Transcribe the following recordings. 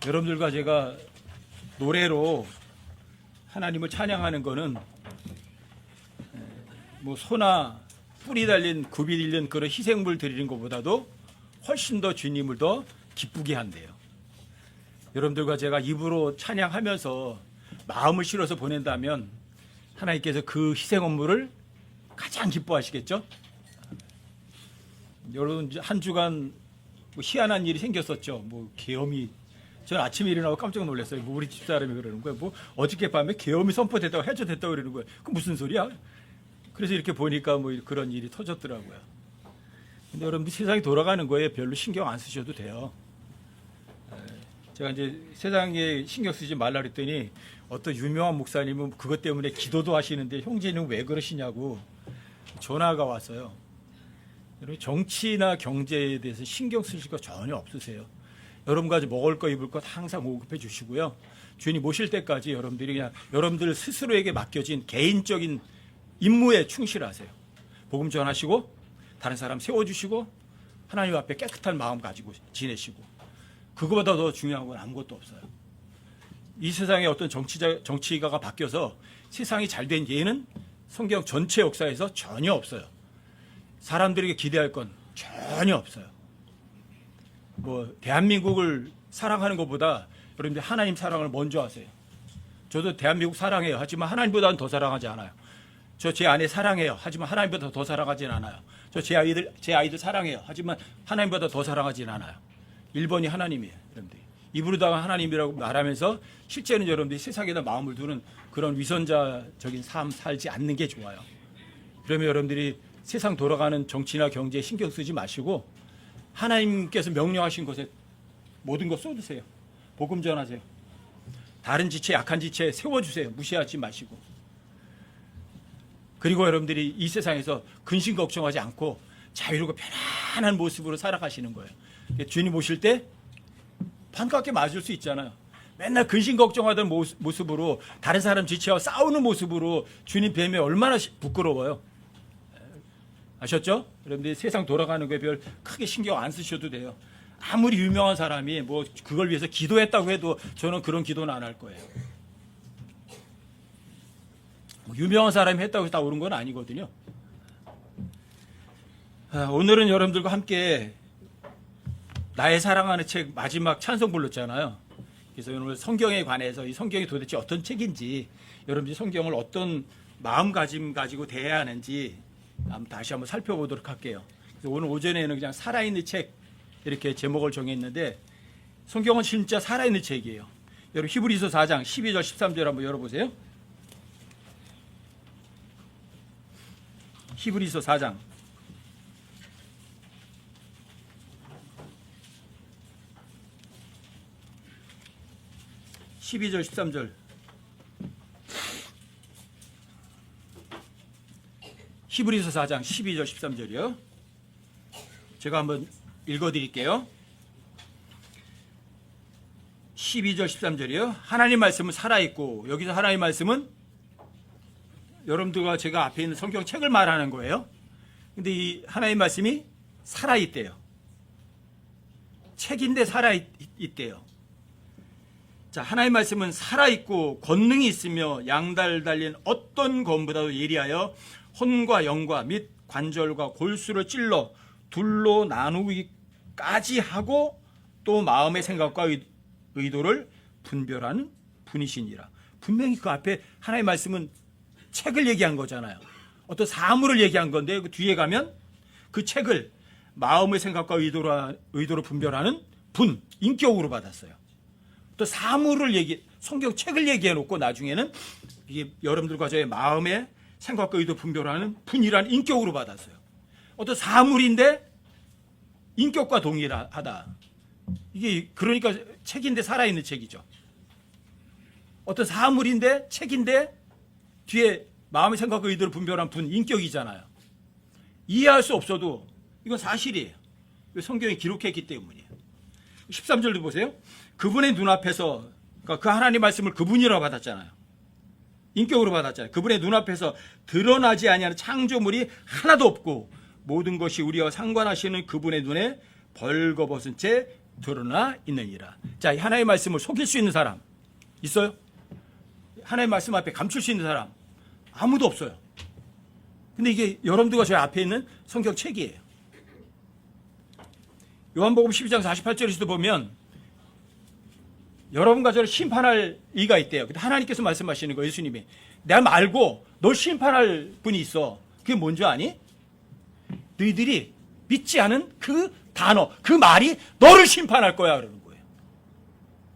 여러분들과 제가 노래로 하나님을 찬양하는 거는 뭐 소나 뿔이 달린 굽이 들린 그런 희생물 드리는 것보다도 훨씬 더 주님을 더 기쁘게 한대요. 여러분들과 제가 입으로 찬양하면서 마음을 실어서 보낸다면 하나님께서 그 희생 업무를 가장 기뻐하시겠죠? 여러분 한 주간 뭐 희한한 일이 생겼었죠. 뭐 계엄이, 저는 아침에 일어나고 깜짝 놀랐어요. 뭐 우리 집사람이 그러는 거예요. 뭐 어저께 밤에 계엄이 선포됐다고 해제됐다고 그러는 거예요. 그 무슨 소리야? 그래서 이렇게 보니까 뭐 그런 일이 터졌더라고요. 근데 여러분들 세상이 돌아가는 거에 별로 신경 안 쓰셔도 돼요. 제가 이제 세상에 신경 쓰지 말라 그랬더니 어떤 유명한 목사님은 그것 때문에 기도도 하시는데 형제는 왜 그러시냐고 전화가 왔어요. 여러분 정치나 경제에 대해서 신경 쓰실 거 전혀 없으세요. 여러분과 먹을 거 입을 거 항상 공급해 주시고요. 주인이 모실 때까지 여러분들이 그냥 여러분들 스스로에게 맡겨진 개인적인 임무에 충실하세요. 복음 전하시고 다른 사람 세워주시고 하나님 앞에 깨끗한 마음 가지고 지내시고 그거보다 더 중요한 건 아무것도 없어요. 이 세상에 어떤 정치가가 바뀌어서 세상이 잘된 예는 성경 전체 역사에서 전혀 없어요. 사람들에게 기대할 건 전혀 없어요. 뭐 대한민국을 사랑하는 것보다 여러분들 하나님 사랑을 먼저 하세요. 저도 대한민국 사랑해요. 하지만 하나님보다는 더 사랑하지 않아요. 저 제 아내 사랑해요. 하지만 하나님보다 더 사랑하진 않아요. 저 제 아이들 사랑해요. 하지만 하나님보다 더 사랑하진 않아요. 1번이 하나님이에요. 여러분들 입으로다가 하나님이라고 말하면서 실제는 여러분들이 세상에다 마음을 두는 그런 위선자적인 삶 살지 않는 게 좋아요. 그러면 여러분들이 세상 돌아가는 정치나 경제에 신경 쓰지 마시고 하나님께서 명령하신 것에 모든 것 쏟으세요. 복음 전하세요. 다른 지체, 약한 지체 세워주세요. 무시하지 마시고. 그리고 여러분들이 이 세상에서 근심 걱정하지 않고 자유롭고 편안한 모습으로 살아가시는 거예요. 주님 오실 때 반갑게 맞을 수 있잖아요. 맨날 근심 걱정하던 모습으로 다른 사람 지체와 싸우는 모습으로 주님 뵈면 얼마나 부끄러워요. 아셨죠? 여러분들이 세상 돌아가는 거에 별 크게 신경 안 쓰셔도 돼요. 아무리 유명한 사람이 뭐 그걸 위해서 기도했다고 해도 저는 그런 기도는 안 할 거예요. 유명한 사람이 했다고 해서 다 옳은 건 아니거든요. 오늘은 여러분들과 함께 나의 사랑하는 책 마지막 찬송 불렀잖아요. 그래서 오늘 성경에 관해서 이 성경이 도대체 어떤 책인지 여러분들이 성경을 어떤 마음가짐 가지고 대해야 하는지 다시 한번 살펴보도록 할게요. 그래서 오늘 오전에는 그냥 살아있는 책 이렇게 제목을 정했는데 성경은 진짜 살아있는 책이에요. 여러분 히브리서 4장 12절 13절 한번 열어보세요. 히브리서 4장 12절 13절 히브리서 4장 12절 13절이요. 제가 한번 읽어드릴게요. 12절 13절이요. 하나님 말씀은 살아있고, 여기서 하나님 말씀은 여러분들과 제가 앞에 있는 성경책을 말하는 거예요. 근데 이 하나님 말씀이 살아있대요. 책인데 살아있대요. 자, 하나님 말씀은 살아있고 권능이 있으며 양달 달린 어떤 검보다도 예리하여 혼과 영과 및 관절과 골수를 찔러 둘로 나누기까지 하고 또 마음의 생각과 의도를 분별하는 분이시니라. 분명히 그 앞에 하나님 말씀은 책을 얘기한 거잖아요. 어떤 사물을 얘기한 건데 그 뒤에 가면 그 책을 마음의 생각과 의도를 분별하는 분, 인격으로 받았어요. 또 사물을 성경 책을 얘기해 놓고 나중에는 이게 여러분들과 저의 마음의 생각과 의도 분별하는 분이라는 인격으로 받았어요. 어떤 사물인데 인격과 동일하다. 이게 그러니까 책인데 살아있는 책이죠. 어떤 사물인데 책인데 뒤에 마음의 생각과 의도를 분별한 분, 인격이잖아요. 이해할 수 없어도 이건 사실이에요. 성경이 기록했기 때문이에요. 13절도 보세요. 그분의 눈앞에서, 그러니까 그 하나님 말씀을 그분이라고 받았잖아요. 인격으로 받았잖아요. 그분의 눈앞에서 드러나지 아니하는 창조물이 하나도 없고 모든 것이 우리와 상관하시는 그분의 눈에 벌거벗은 채 드러나 있느니라. 자, 하나님의 말씀을 속일 수 있는 사람 있어요? 하나님의 말씀 앞에 감출 수 있는 사람 아무도 없어요. 근데 이게 여러분들과 저희 앞에 있는 성경 책이에요. 요한복음 12장 48절에서도 보면 여러분과 저를 심판할 이가 있대요. 근데 하나님께서 말씀하시는 거예요. 예수님이 내가 말고 널 심판할 분이 있어. 그게 뭔지 아니? 너희들이 믿지 않은 그 단어, 그 말이 너를 심판할 거야 그러는 거예요.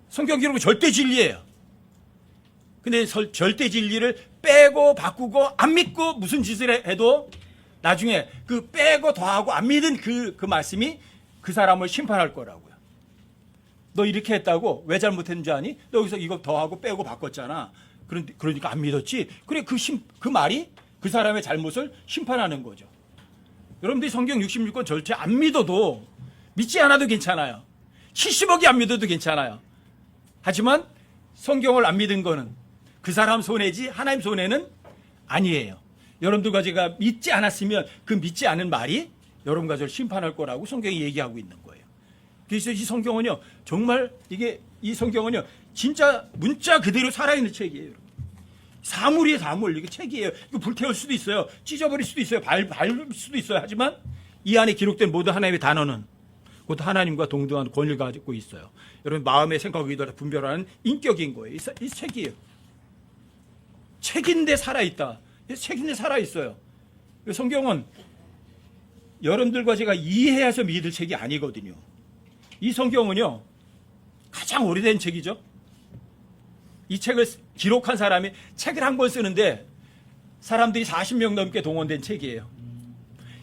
성경 기록은 절대 진리예요. 근데 절대 진리를 빼고 바꾸고 안 믿고 무슨 짓을 해도 나중에 그 빼고 더하고 안 믿은 그 말씀이 그 사람을 심판할 거라고요. 너 이렇게 했다고 왜 잘못했는지 아니? 너 여기서 이거 더하고 빼고 바꿨잖아. 그러니까 안 믿었지. 그래 그 말이 그 사람의 잘못을 심판하는 거죠. 여러분들이 성경 66권 절대 안 믿어도 믿지 않아도 괜찮아요. 70억이 안 믿어도 괜찮아요. 하지만 성경을 안 믿은 거는 그 사람 손해지 하나님 손해는 아니에요. 여러분들과 제가 믿지 않았으면 그 믿지 않은 말이 여러분과 저를 심판할 거라고 성경이 얘기하고 있는 거예요. 그래서 이 성경은요, 정말 이 성경은요, 진짜 문자 그대로 살아있는 책이에요. 여러분. 사물이에요, 사물. 이게 책이에요. 이거 불태울 수도 있어요. 찢어버릴 수도 있어요. 밟을 수도 있어요. 하지만 이 안에 기록된 모든 하나님의 단어는 곧 하나님과 동등한 권리를 가지고 있어요. 여러분 마음의 생각과 의도를 분별하는 인격인 거예요. 이 책이에요. 책인데 살아있다. 책인데 살아있어요. 성경은 여러분들과 제가 이해해서 믿을 책이 아니거든요. 이 성경은요, 가장 오래된 책이죠. 이 책을 기록한 사람이 책을 한 권 쓰는데 사람들이 40명 넘게 동원된 책이에요.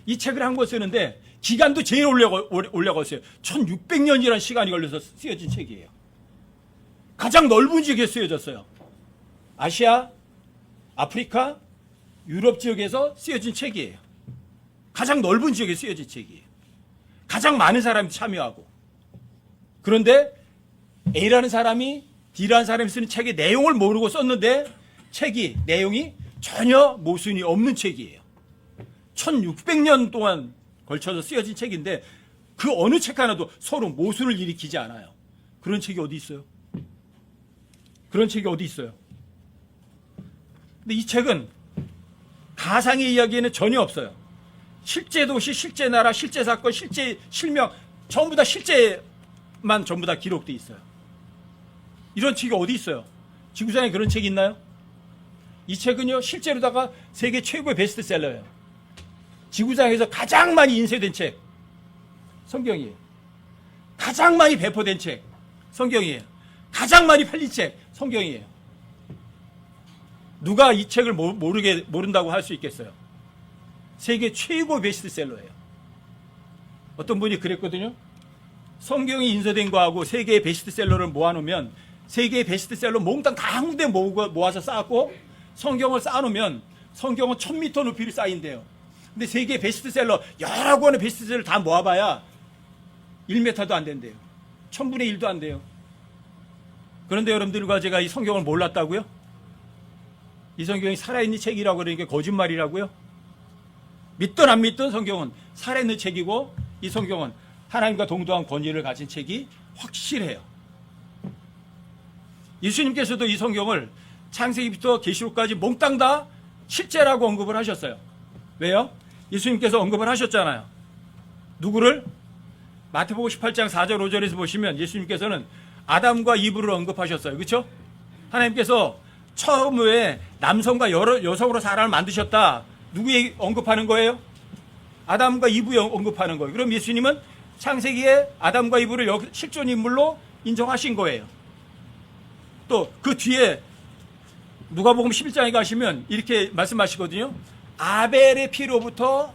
이 책을 한 권 쓰는데 기간도 제일 오래 걸렸어요. 1600년이라는 시간이 걸려서 쓰여진 책이에요. 가장 넓은 지역에 쓰여졌어요. 아시아, 아프리카, 유럽 지역에서 쓰여진 책이에요. 가장 넓은 지역에 쓰여진 책이에요. 가장 많은 사람이 참여하고. 그런데 A라는 사람이 D라는 사람이 쓰는 책의 내용을 모르고 썼는데 내용이 전혀 모순이 없는 책이에요. 1600년 동안 걸쳐서 쓰여진 책인데 그 어느 책 하나도 서로 모순을 일으키지 않아요. 그런 책이 어디 있어요? 그런 책이 어디 있어요? 근데 이 책은 가상의 이야기에는 전혀 없어요. 실제 도시, 실제 나라, 실제 사건, 실제 실명 전부 다 실제만 전부 다 기록돼 있어요. 이런 책이 어디 있어요? 지구상에 그런 책이 있나요? 이 책은요, 실제로다가 세계 최고의 베스트셀러예요. 지구상에서 가장 많이 인쇄된 책, 성경이에요. 가장 많이 배포된 책, 성경이에요. 가장 많이 팔린 책, 성경이에요. 누가 이 책을 모른다고 할 수 있겠어요? 세계 최고 베스트셀러예요. 어떤 분이 그랬거든요. 성경이 인쇄된 거하고 세계의 베스트셀러를 모아놓으면 세계의 베스트셀러 몽땅 다 한 군데 모아서 쌓았고 성경을 쌓아놓으면 성경은 1000m 높이로 쌓인대요. 근데 세계 베스트셀러 여러 권의 베스트셀러 다 모아봐야 1m도 안 된대요. 1000분의 1도 안 돼요. 그런데 여러분들과 제가 이 성경을 몰랐다고요? 이 성경이 살아있는 책이라고 그러니까 거짓말이라고요? 믿든 안 믿든 성경은 살아있는 책이고 이 성경은 하나님과 동등한 권위를 가진 책이 확실해요. 예수님께서도 이 성경을 창세기부터 계시록까지 몽땅 다 실제라고 언급을 하셨어요. 왜요? 예수님께서 언급을 하셨잖아요. 누구를? 마태복음 18장 4절 5절에서 보시면 예수님께서는 아담과 이브를 언급하셨어요. 그렇죠? 하나님께서 처음에 남성과 여성으로 사람을 만드셨다. 누구 언급하는 거예요? 아담과 이브 언급하는 거예요. 그럼 예수님은 창세기에 아담과 이브를 실존 인물로 인정하신 거예요. 또 그 뒤에 누가복음 11장에 가시면 이렇게 말씀하시거든요. 아벨의 피로부터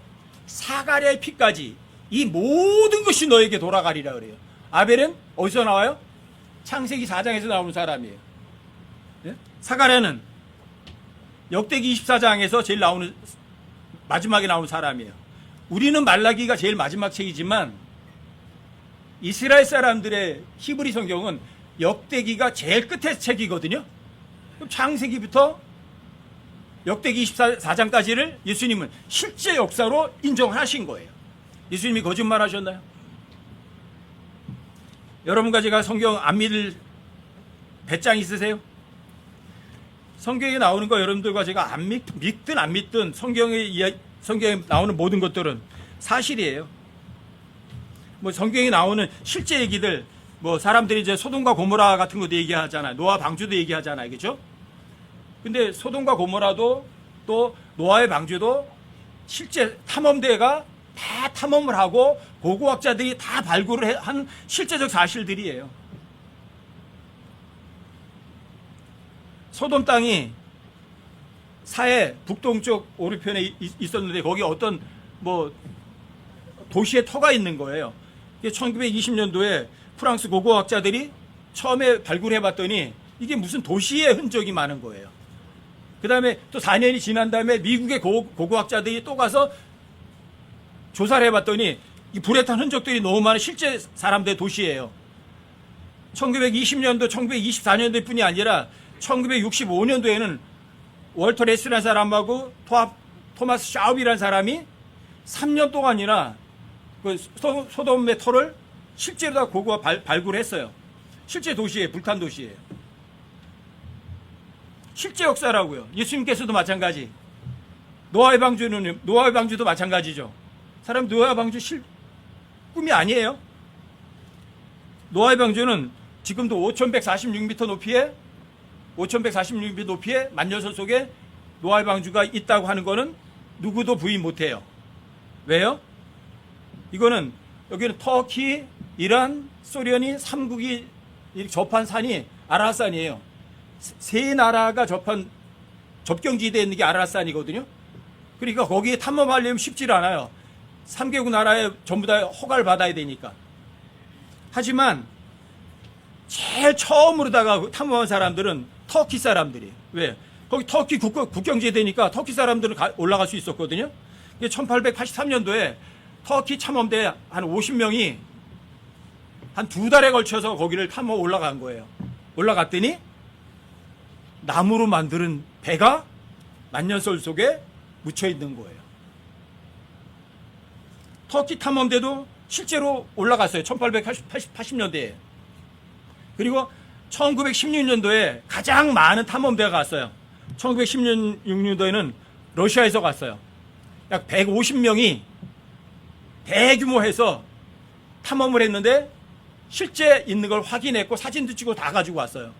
사가랴의 피까지 이 모든 것이 너에게 돌아가리라 그래요. 아벨은 어디서 나와요? 창세기 4장에서 나오는 사람이에요. 네? 사가랴는 역대기 24장에서 제일 마지막에 나오는 사람이에요. 우리는 말라기가 제일 마지막 책이지만 이스라엘 사람들의 히브리 성경은 역대기가 제일 끝의 책이거든요. 그럼 창세기부터 역대기 24장까지를 예수님은 실제 역사로 인정하신 거예요. 예수님이 거짓말 하셨나요? 여러분과 제가 성경 안 믿을 배짱 있으세요? 성경에 나오는 거 여러분들과 제가 믿든 안 믿든 성경에 나오는 모든 것들은 사실이에요. 뭐 성경에 나오는 실제 얘기들, 뭐 사람들이 이제 소돔과 고모라 같은 것도 얘기하잖아요. 노아 방주도 얘기하잖아요. 그죠? 근데 소돔과 고모라도 또 노아의 방주도 실제 탐험대가 다 탐험을 하고 고고학자들이 다 발굴을 한 실제적 사실들이에요. 소돔 땅이 사해 북동쪽 오른편에 있었는데 거기 어떤 뭐 도시의 터가 있는 거예요. 1920년도에 프랑스 고고학자들이 처음에 발굴해 봤더니 이게 무슨 도시의 흔적이 많은 거예요. 그 다음에 또 4년이 지난 다음에 미국의 고고학자들이 또 가서 조사를 해봤더니 이 불에 탄 흔적들이 너무 많은 실제 사람들의 도시예요. 1920년도, 1924년도 뿐이 아니라 1965년도에는 월터 레스라는 사람하고 토마스 샤웁이라는 사람이 3년 동안이나 그 소돔의 터를 실제로 다 고고가 발굴했어요. 실제 도시예요. 불탄 도시예요. 실제 역사라고요. 예수님께서도 마찬가지. 노아의 방주도 마찬가지죠. 사람 노아의 방주 꿈이 아니에요. 노아의 방주는 지금도 5,146m 높이에 만년설 속에 노아의 방주가 있다고 하는 거는 누구도 부인 못해요. 왜요? 이거는 여기는 터키, 이란, 소련이 3국이 접한 산이 아라산이에요. 세 나라가 접한 접경지대에 있는 게 아라산이거든요. 그러니까 거기에 탐험하려면 쉽지 않아요. 3개국 나라에 전부 다 허가를 받아야 되니까. 하지만 제일 처음으로다가 탐험한 사람들은 터키 사람들이에요. 왜? 거기 터키 국경지대니까 터키 사람들은 올라갈 수 있었거든요. 1883년도에 터키 탐험대 한 50명이 한 2달에 걸쳐서 거기를 탐험 올라간 거예요. 올라갔더니 나무로 만드는 배가 만년설 속에 묻혀 있는 거예요. 터키 탐험대도 실제로 올라갔어요. 1880년대에. 그리고 1916년도에 가장 많은 탐험대가 갔어요. 1916년도에는 러시아에서 갔어요. 약 150명이 대규모해서 탐험을 했는데 실제 있는 걸 확인했고 사진도 찍고 다 가지고 왔어요.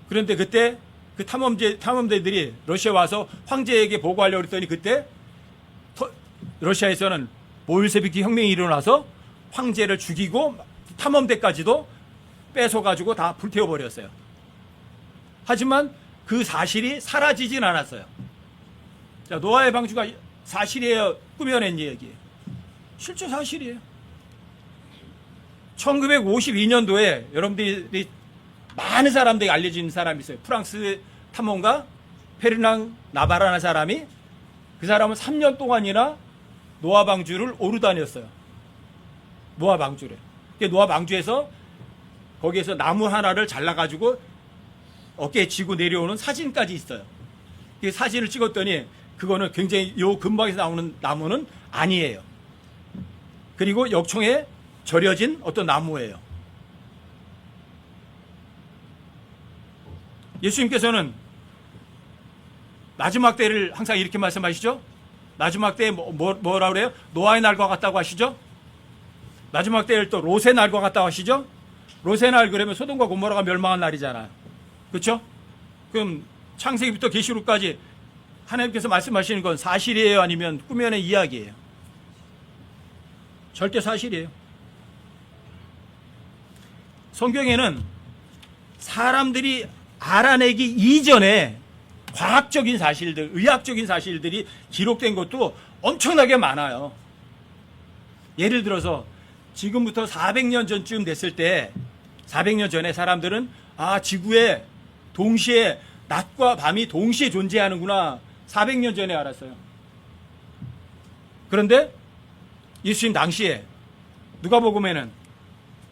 그런데 그때 그 탐험대들이 러시아에 와서 황제에게 보고하려고 했더니 그때 러시아에서는 볼셰비키 혁명이 일어나서 황제를 죽이고 탐험대까지도 뺏어가지고 다 불태워버렸어요. 하지만 그 사실이 사라지진 않았어요. 자, 노아의 방주가 사실이에요? 꾸며낸 얘기예요? 실제 사실이에요. 1952년도에 여러분들이 많은 사람들이 알려진 사람이 있어요. 프랑스 탐험가 페르낭 나바라는 사람이, 그 사람은 3년 동안이나 노아 방주를 오르 다녔어요. 노아 방주를. 노아 방주에서 거기에서 나무 하나를 잘라가지고 어깨에 쥐고 내려오는 사진까지 있어요. 그 사진을 찍었더니 그거는 굉장히 요 근방에서 나오는 나무는 아니에요. 그리고 역청에 절여진 어떤 나무예요. 예수님께서는 마지막 때를 항상 이렇게 말씀하시죠. 마지막 때에 뭐라 그래요? 노아의 날과 같다고 하시죠. 마지막 때를 또 롯의 날과 같다고 하시죠. 롯의 날 그러면 소돔과 고모라가 멸망한 날이잖아요. 그렇죠? 그럼 창세기부터 계시록까지 하나님께서 말씀하시는 건 사실이에요? 아니면 꾸며낸 이야기예요? 절대 사실이에요. 성경에는 사람들이 알아내기 이전에 과학적인 사실들, 의학적인 사실들이 기록된 것도 엄청나게 많아요. 예를 들어서 지금부터 400년 전쯤 됐을 때, 400년 전에 사람들은 지구에 동시에 낮과 밤이 동시에 존재하는구나 400년 전에 알았어요. 그런데 예수님 당시에 누가복음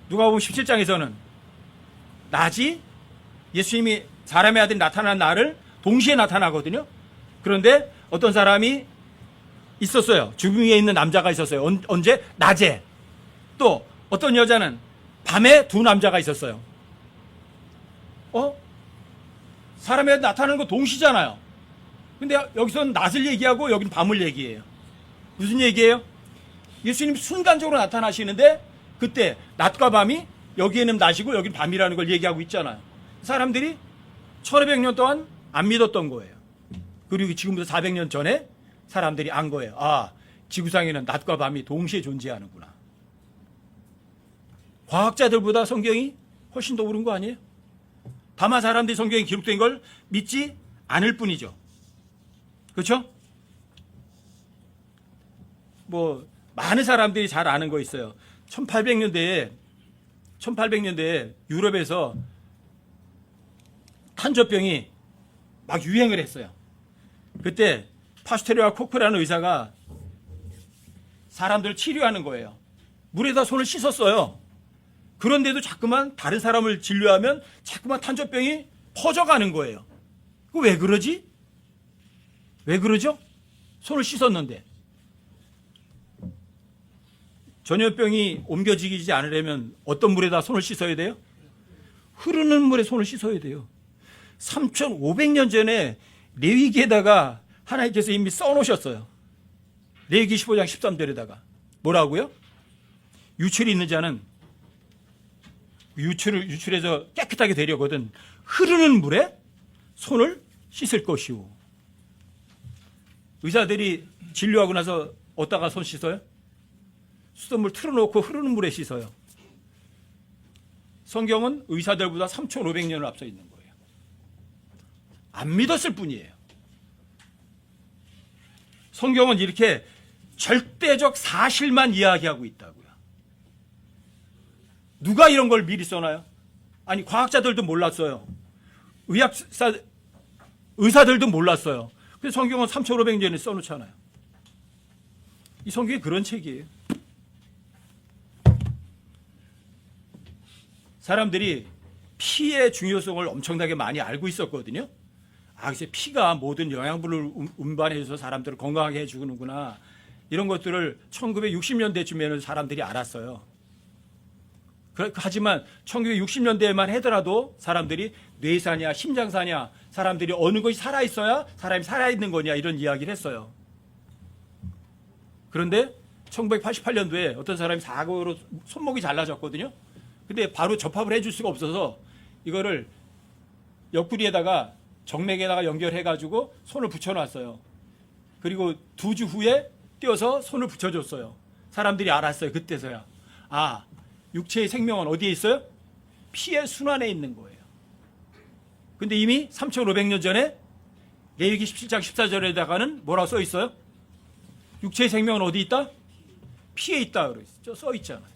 17장에서는 낮이 예수님이 사람의 아들이 나타난 날을 동시에 나타나거든요. 그런데 어떤 사람이 있었어요. 주변에 있는 남자가 있었어요. 언제? 낮에. 또 어떤 여자는 밤에 두 남자가 있었어요. 사람에 나타나는 거 동시잖아요. 근데 여기서는 낮을 얘기하고 여기는 밤을 얘기해요. 무슨 얘기예요? 예수님 순간적으로 나타나시는데 그때 낮과 밤이 여기에는 낮이고 여기는 밤이라는 걸 얘기하고 있잖아요. 사람들이 1500년 동안 안 믿었던 거예요. 그리고 지금부터 400년 전에 사람들이 안 거예요. 아, 지구상에는 낮과 밤이 동시에 존재하는구나. 과학자들보다 성경이 훨씬 더 옳은 거 아니에요? 다만 사람들이 성경에 기록된 걸 믿지 않을 뿐이죠. 그렇죠? 뭐 많은 사람들이 잘 아는 거 있어요. 1800년대에 유럽에서 탄저병이 막 유행을 했어요. 그때 파스테르와 코크라는 의사가 사람들을 치료하는 거예요. 물에다 손을 씻었어요. 그런데도 자꾸만 다른 사람을 진료하면 자꾸만 탄저병이 퍼져가는 거예요. 그 왜 그러지? 왜 그러죠? 손을 씻었는데. 전염병이 옮겨지지 않으려면 어떤 물에다 손을 씻어야 돼요? 흐르는 물에 손을 씻어야 돼요. 3500년 전에 레위기에다가 하나님께서 이미 써놓으셨어요. 레위기 15장 13절에다가 뭐라고요? 유출이 있는 자는 유출해서 깨끗하게 되려거든 흐르는 물에 손을 씻을 것이오. 의사들이 진료하고 나서 어디다가 손 씻어요? 수돗물 틀어놓고 흐르는 물에 씻어요. 성경은 의사들보다 3500년을 앞서 있는 거예요. 안 믿었을 뿐이에요. 성경은 이렇게 절대적 사실만 이야기하고 있다고요. 누가 이런 걸 미리 써놔요? 아니, 과학자들도 몰랐어요. 의사들도 몰랐어요. 그래서 성경은 3500년에 써놓잖아요. 이 성경이 그런 책이에요. 사람들이 피의 중요성을 엄청나게 많이 알고 있었거든요. 그래서 피가 모든 영양분을 운반해서 사람들을 건강하게 해주는구나. 이런 것들을 1960년대쯤에는 사람들이 알았어요. 하지만 1960년대에만 하더라도 사람들이 뇌사냐 심장사냐 사람들이 어느 것이 살아있어야 사람이 살아있는 거냐 이런 이야기를 했어요. 그런데 1988년도에 어떤 사람이 사고로 손목이 잘라졌거든요. 근데 바로 접합을 해줄 수가 없어서 이거를 옆구리에다가 정맥에다가 연결해가지고 손을 붙여놨어요. 그리고 2주 후에 띄어서 손을 붙여줬어요. 사람들이 알았어요. 그때서야. 육체의 생명은 어디에 있어요? 피의 순환에 있는 거예요. 근데 이미 3500년 전에 레위기 17장 14절에다가는 뭐라고 써 있어요? 육체의 생명은 어디 있다? 피에 있다. 써 있잖아요.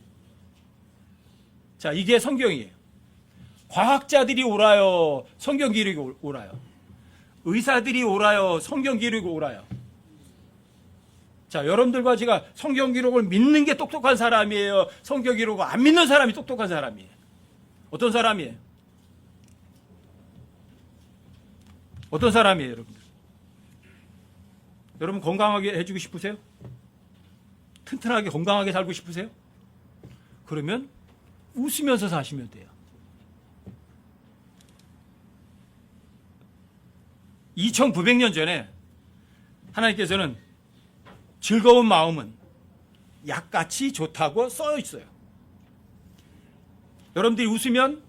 자, 이게 성경이에요. 과학자들이 옳아요. 성경 기록이 옳아요. 의사들이 옳아요. 성경 기록이 옳아요. 자, 여러분들과 제가 성경 기록을 믿는 게 똑똑한 사람이에요. 성경 기록을 안 믿는 사람이 똑똑한 사람이에요. 어떤 사람이에요? 어떤 사람이에요, 여러분들? 여러분 건강하게 해주고 싶으세요? 튼튼하게 건강하게 살고 싶으세요? 그러면 웃으면서 사시면 돼요. 2900년 전에 하나님께서는 즐거운 마음은 약같이 좋다고 써 있어요. 여러분들이 웃으면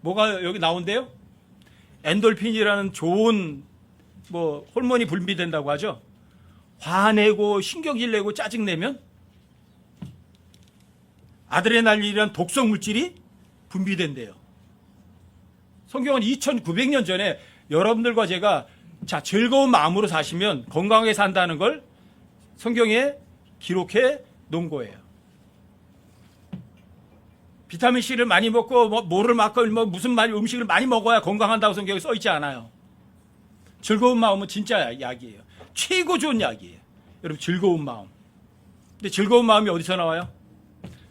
뭐가 여기 나온대요? 엔돌핀이라는 좋은 호르몬이 분비된다고 하죠. 화내고 신경질 내고 짜증내면 아드레날린이라는 독성 물질이 분비된대요. 성경은 2900년 전에 여러분들과 제가 즐거운 마음으로 사시면 건강하게 산다는 걸 성경에 기록해 놓은 거예요. 비타민C를 많이 먹고 뭐를 먹고 무슨 음식을 많이 먹어야 건강한다고 성경에 써 있지 않아요. 즐거운 마음은 진짜 약이에요. 최고 좋은 약이에요. 여러분 즐거운 마음. 근데 즐거운 마음이 어디서 나와요?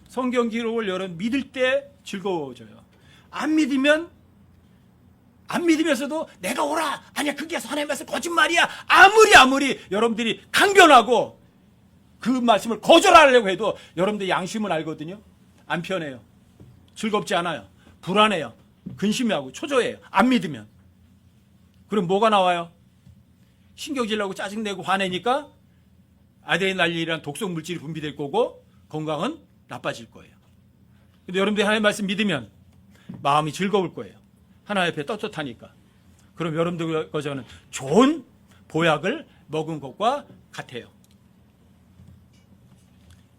성경 기록을 여러분 믿을 때 즐거워져요. 안 믿으면서도 내가 옳아. 아니야 그게 하나님께서 거짓말이야. 아무리 여러분들이 강변하고 그 말씀을 거절하려고 해도 여러분들 양심은 알거든요. 안 편해요. 즐겁지 않아요. 불안해요. 근심하고 초조해요. 안 믿으면. 그럼 뭐가 나와요? 신경질 나고 짜증내고 화내니까 아드레날린이란 독성 물질이 분비될 거고 건강은 나빠질 거예요. 근데 여러분들이 하나님의 말씀 믿으면 마음이 즐거울 거예요. 하나님 앞에 떳떳하니까. 그럼 여러분들과저는 좋은 보약을 먹은 것과 같아요.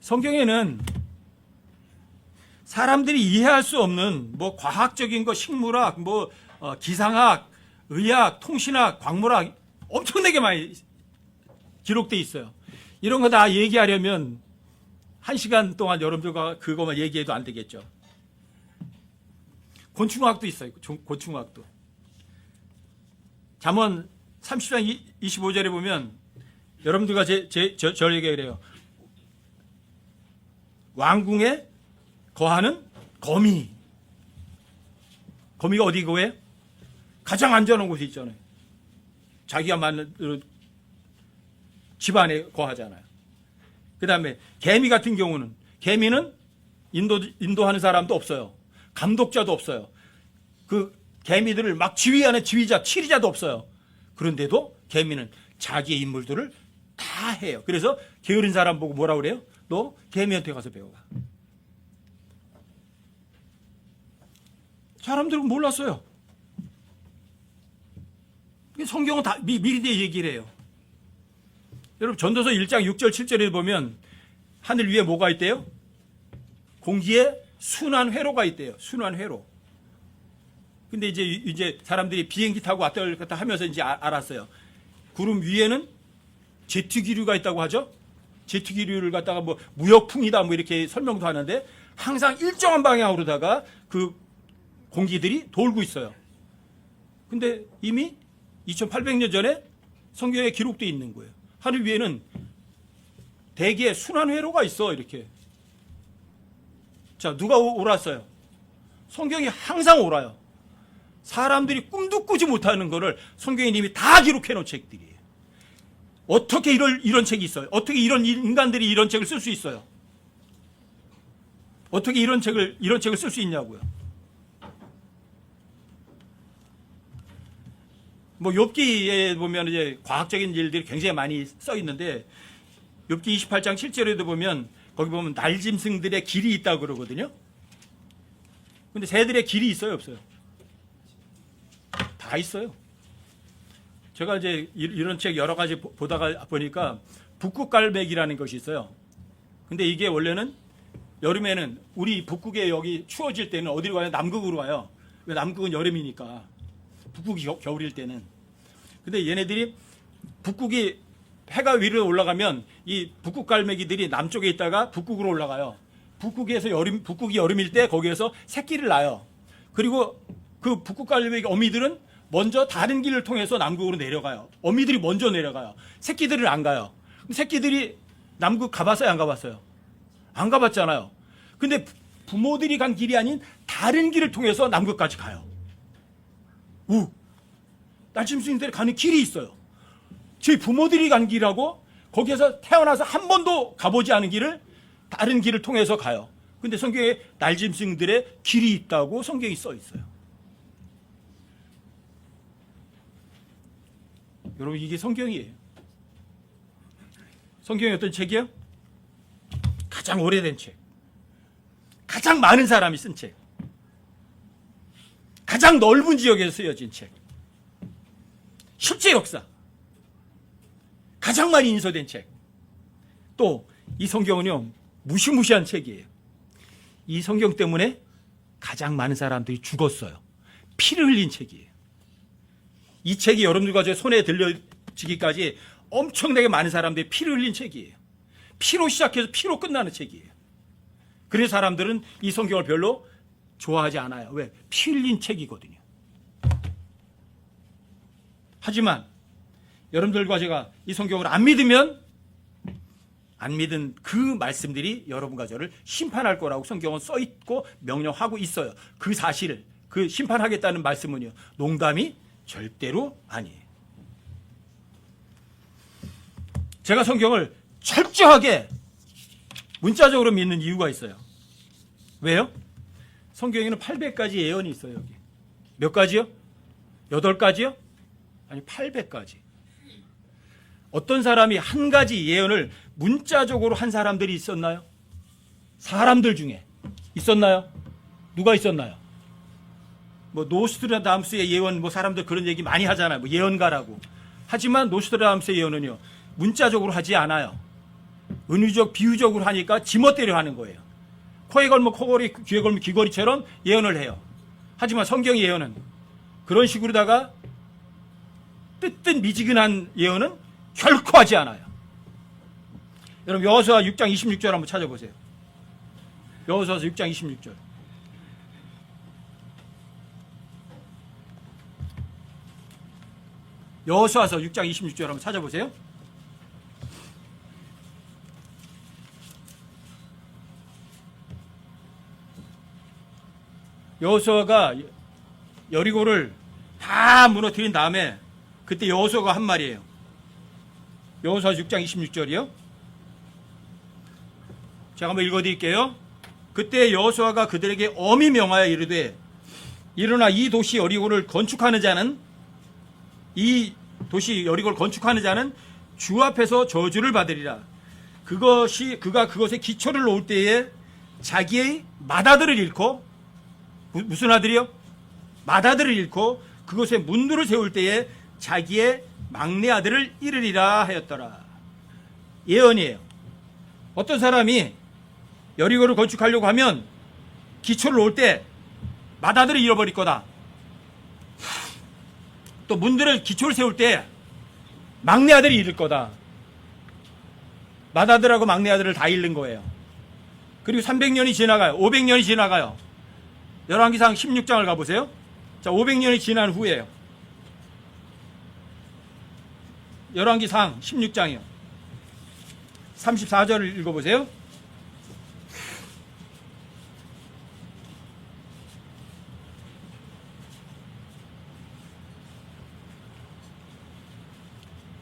성경에는 사람들이 이해할 수 없는 뭐 과학적인 거, 식물학, 뭐 기상학, 의학, 통신학, 광물학 엄청나게 많이 기록돼 있어요. 이런 거 다 얘기하려면 1시간 동안 여러분들과 그거만 얘기해도 안 되겠죠. 곤충학도 있어요. 곤충학도. 잠언 30장 25절에 보면 여러분들과 저를 얘기해요. 왕궁에 거하는 거미. 거미가 어디 거예요? 가장 안전한 곳에 있잖아요. 자기가 만든 집 안에 거하잖아요. 그 다음에 개미 같은 경우는 개미는 인도하는 사람도 없어요. 감독자도 없어요. 그 개미들을 막 지휘하는 지휘자, 치리자도 없어요. 그런데도 개미는 자기의 인물들을 다 해요. 그래서 게으른 사람 보고 뭐라 그래요? 너 개미한테 가서 배워가. 사람들은 몰랐어요. 성경은 다 미리 얘기를 해요. 여러분 전도서 1장 6절 7절에 보면 하늘 위에 뭐가 있대요? 공기에 순한 회로가 있대요. 순한 회로. 근데 이제 사람들이 비행기 타고 왔다 갔다 하면서 이제 알았어요. 구름 위에는 제트기류가 있다고 하죠. 제트기류를 갖다가 뭐 무역풍이다 뭐 이렇게 설명도 하는데 항상 일정한 방향으로다가 그 공기들이 돌고 있어요. 근데 이미 2800년 전에 성경에 기록되어 있는 거예요. 하늘 위에는 대기에 순환 회로가 있어 이렇게. 자, 누가 옳았어요? 성경이 항상 옳아요. 사람들이 꿈도 꾸지 못하는 거를 성경에 이미 다 기록해 놓은 책들이에요. 어떻게 이런 책이 있어요? 어떻게 이런 인간들이 이런 책을 쓸 수 있어요? 어떻게 이런 책을 쓸 수 있냐고요? 뭐 욥기에 보면 이제 과학적인 일들이 굉장히 많이 써 있는데 욥기 28장 7절에도 보면 거기 보면 날짐승들의 길이 있다고 그러거든요. 근데 새들의 길이 있어요, 없어요? 다 있어요. 제가 이제 이런 책 여러 가지 보다가 보니까 북극갈매기라는 것이 있어요. 근데 이게 원래는 여름에는 우리 북극에 여기 추워질 때는 어디로 가요? 남극으로 와요. 왜 남극은 여름이니까. 북극이 겨울일 때는. 근데 얘네들이 북극이 해가 위로 올라가면 이 북극갈매기들이 남쪽에 있다가 북극으로 올라가요. 북극이 여름일 때 거기에서 새끼를 낳아요. 그리고 그 북극갈매기 어미들은 먼저 다른 길을 통해서 남극으로 내려가요. 어미들이 먼저 내려가요. 새끼들은 안 가요. 새끼들이 남극 가봤어요? 안 가봤어요? 안 가봤잖아요. 근데 부모들이 간 길이 아닌 다른 길을 통해서 남극까지 가요. 날짐승들이 가는 길이 있어요. 저희 부모들이 간 길하고 거기에서 태어나서 한 번도 가보지 않은 길을 다른 길을 통해서 가요. 근데 성경에 날짐승들의 길이 있다고 성경이 써 있어요. 여러분 이게 성경이에요. 성경이 어떤 책이에요? 가장 오래된 책. 가장 많은 사람이 쓴 책. 가장 넓은 지역에서 쓰여진 책. 실제 역사. 가장 많이 인쇄된 책. 또 이 성경은요 무시무시한 책이에요. 이 성경 때문에 가장 많은 사람들이 죽었어요. 피를 흘린 책이에요. 이 책이 여러분들과 제 손에 들려지기까지 엄청나게 많은 사람들이 피를 흘린 책이에요. 피로 시작해서 피로 끝나는 책이에요. 그래서 사람들은 이 성경을 별로 좋아하지 않아요. 왜? 피 흘린 책이거든요. 하지만 여러분들과 제가 이 성경을 안 믿으면 안 믿은 그 말씀들이 여러분과 저를 심판할 거라고 성경은 써있고 명령하고 있어요. 그 사실을, 그 심판하겠다는 말씀은요 농담이 절대로 아니에요. 제가 성경을 철저하게 문자적으로 믿는 이유가 있어요. 왜요? 성경에는 800가지 예언이 있어요. 여기. 몇 가지요? 8가지요? 아니 800가지. 어떤 사람이 한 가지 예언을 문자적으로 한 사람들이 있었나요? 사람들 중에 있었나요? 누가 있었나요? 뭐 노스트라다무스의 예언, 뭐 사람들 그런 얘기 많이 하잖아요. 뭐 예언가라고. 하지만 노스트라다무스의 예언은요, 문자적으로 하지 않아요. 은유적, 비유적으로 하니까 지멋대로 하는 거예요. 코에 걸면 코걸이, 귀에 걸면 귀걸이처럼 예언을 해요. 하지만 성경의 예언은 그런 식으로다가 뜨뜻미지근한 예언은 결코 하지 않아요. 여러분 여호수아 6장 26절 한번 찾아보세요. 여호수아서 6장 26절. 여호수아서 6장 26절 한번 찾아보세요. 여호수아가 여리고를 다 무너뜨린 다음에 그때 여호수아가 한 말이에요. 여호수아 6장 26절이요. 제가 한번 읽어드릴게요. 그때 여호수아가 그들에게 엄히 명하여 이르되 일어나 이 도시 여리고를 건축하는 자는 이 도시 여리고를 건축하는 자는 주 앞에서 저주를 받으리라. 그가 그것에 기초를 놓을 때에 자기의 맏아들을 잃고, 무슨 아들이요? 맏아들을 잃고 그것에 문두를 세울 때에 자기의 막내 아들을 잃으리라 하였더라. 예언이에요. 어떤 사람이 여리고를 건축하려고 하면 기초를 놓을 때 맏아들을 잃어버릴 거다. 또 문들을 기초를 세울 때 막내 아들이 잃을 거다. 맏아들하고 막내 아들을 다 잃는 거예요. 그리고 300년이 지나가요. 500년이 지나가요. 열왕기상 16장을 가보세요. 자, 500년이 지난 후에요. 열왕기상 16장이요. 34절을 읽어보세요.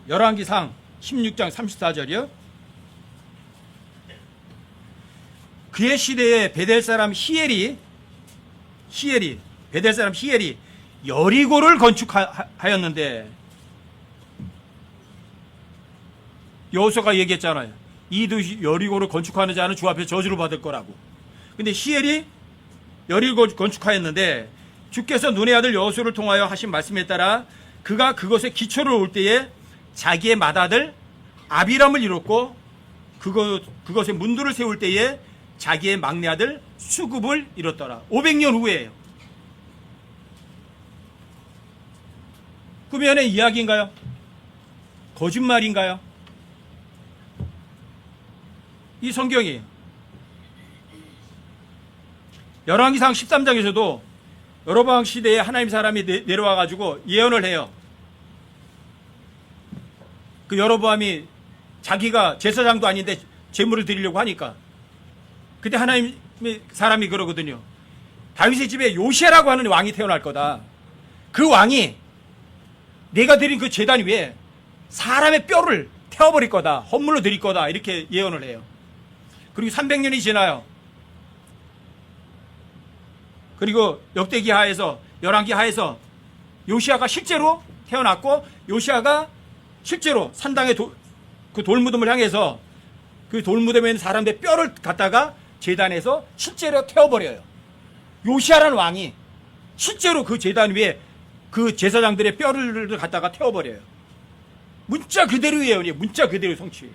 열왕기상 16장 34절이요. 그의 시대에 베델 사람 히엘이 여리고를 건축하였는데, 여호수아가 얘기했잖아요. 이 도시 여리고를 건축하는 자는 주 앞에 저주를 받을 거라고. 근데 히엘이 여리고를 건축하였는데 주께서 눈의 아들 여호수아를 통하여 하신 말씀에 따라 그가 그것에 기초를 올 때에 자기의 맏아들 아비람을 잃었고 그것에 문두를 세울 때에 자기의 막내 아들 수굽을 잃었더라. 500년 후에요. 꾸며낸 이야기인가요? 거짓말인가요? 이 성경이 열왕기상 13장에서도 여로보암 시대에 하나님 사람이 내려와 가지고 예언을 해요. 그 여로보암이 자기가 제사장도 아닌데 제물을 드리려고 하니까 그때 하나님의 사람이 그러거든요. 다윗의 집에 요시아라고 하는 왕이 태어날 거다. 그 왕이 내가 드린 그 제단 위에 사람의 뼈를 태워버릴 거다. 헌물로 드릴 거다. 이렇게 예언을 해요. 그리고 300년이 지나요. 그리고 역대기 하에서, 열왕기 하에서 요시아가 실제로 태어났고, 요시아가 실제로 산당의 그 돌무덤을 향해서 그 돌무덤에 있는 사람들의 뼈를 갖다가 제단에서 실제로 태워버려요. 요시아라는 왕이 실제로 그 제단 위에 그 제사장들의 뼈를 갖다가 태워버려요. 문자 그대로의 예언이에요. 문자 그대로의 성취예요.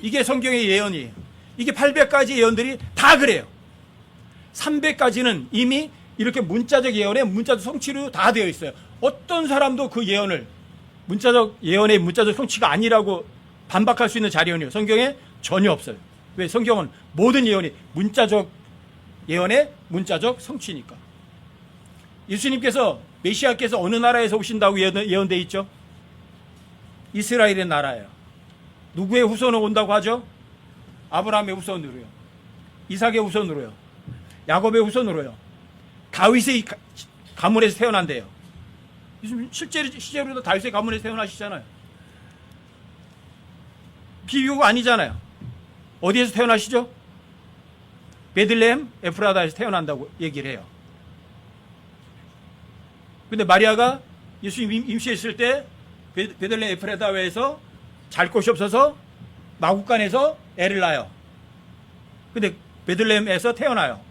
이게 성경의 예언이에요. 이게 800가지 예언들이 다 그래요. 300가지는 이미 이렇게 문자적 예언에 문자적 성취로 다 되어 있어요. 어떤 사람도 그 예언을 문자적 예언의 문자적 성취가 아니라고 반박할 수 있는 자료는요, 성경에 전혀 없어요. 왜? 성경은 모든 예언이 문자적 예언의 문자적 성취니까. 예수님께서 메시아께서 어느 나라에서 오신다고 예언되어 있죠? 이스라엘의 나라예요. 누구의 후손으로 온다고 하죠? 아브라함의 후손으로요. 이삭의 후손으로요. 야곱의 후손으로요. 다윗의 가문에서 태어난대요. 실제로도 다윗의 가문에서 태어나시잖아요. 비유가 아니잖아요. 어디에서 태어나시죠? 베들레헴 에프라다에서 태어난다고 얘기를 해요. 근데 마리아가 예수님 임시했을 때 베들레헴 에프라다에서 잘 곳이 없어서 마국간에서 애를 낳아요. 근데 베들레헴에서 태어나요.